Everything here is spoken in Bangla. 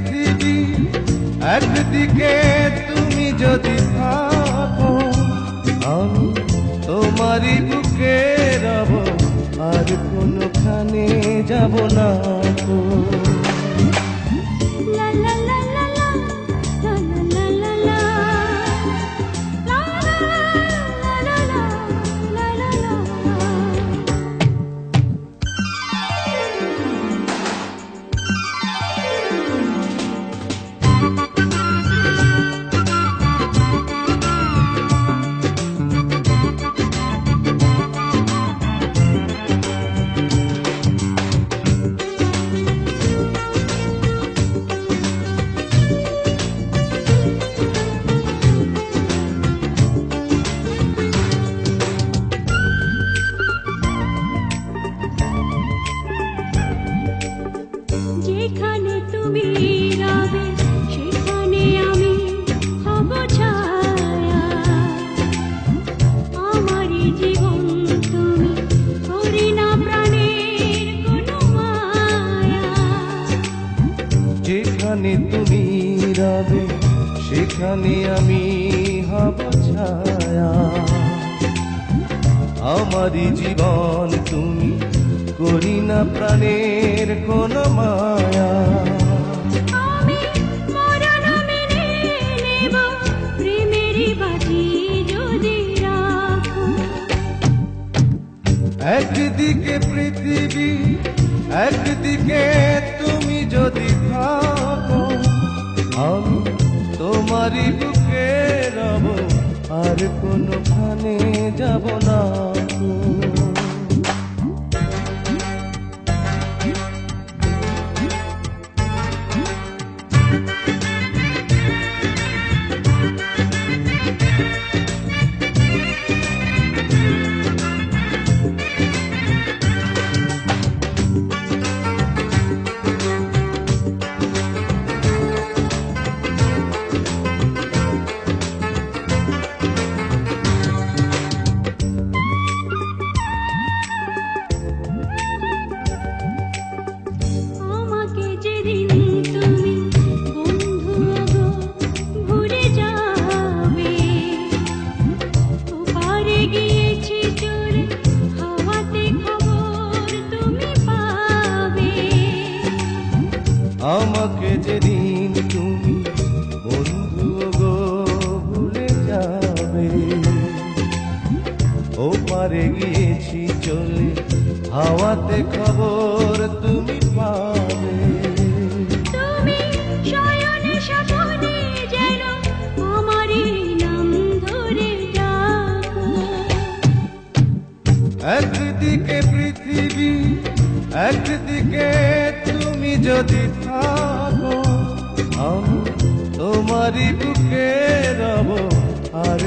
পৃথিবী, একদিকে তুমি যদি থাকো, আমি তোমারই বুকে রব, আর কোনোখানে যাব না তো। যেখানে তুমি রবে সেখানে আমি হব ছায়া, আমারই জীবন তুমি করি না প্রাণের কোনো মায়া। যেখানে তুমি রবে সেখানে আমি হব ছায়া, আমারই জীবন তুমি করি না প্রাণের কোনো মায়া। আমি মরণ মেনে নেব প্রেমেরই বাজি যদি রাখো। একদিকে পৃথিবী, একদিকে তুমি যদি থাকো, আমি তোমারই বুকে রব, আর কোনোখানে যাব না তো। আমাকে যেদিন তুমি বন্ধু গো ভুলে যাবে, ওপারে গিয়েছি চলে হাওয়াতে খবর তুমি পাবে। আমাকে যেদিন তুমি বন্ধু গো ভুলে যাবে, ও পারে গিয়েছি চলে হাওয়াতে খবর তুমি পাবে। তুমি শয়নে স্বপনে যেন আমারই নাম ধরে ডাকো। একদিকে পৃথিবী, একদিকে তুমি যদি থাকো, আমি তোমারই বুকে রব, আর